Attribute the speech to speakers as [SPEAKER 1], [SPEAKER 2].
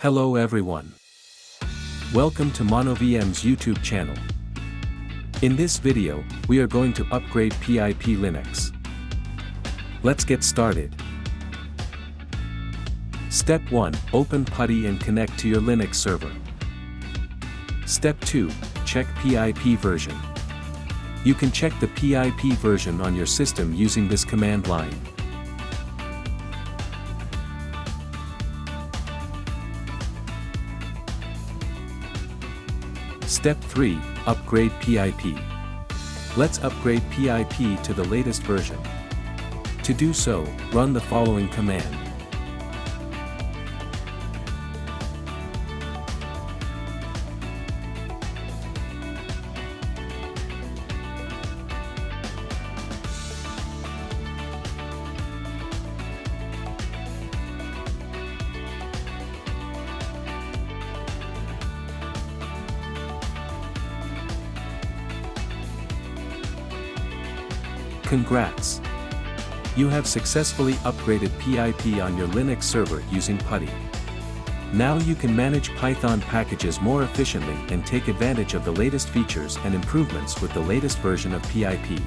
[SPEAKER 1] Hello everyone. Welcome to MonoVM's YouTube channel. In this video, we are going to upgrade PIP Linux. Let's get started. Step 1. Open PuTTY and connect to your Linux server. Step 2. Check PIP version. You can check the PIP version on your system using this command line. Step 3. Upgrade PIP. Let's upgrade PIP to the latest version. To do so, run the following command. Congrats! You have successfully upgraded PIP on your Linux server using PuTTY. Now you can manage Python packages more efficiently and take advantage of the latest features and improvements with the latest version of PIP.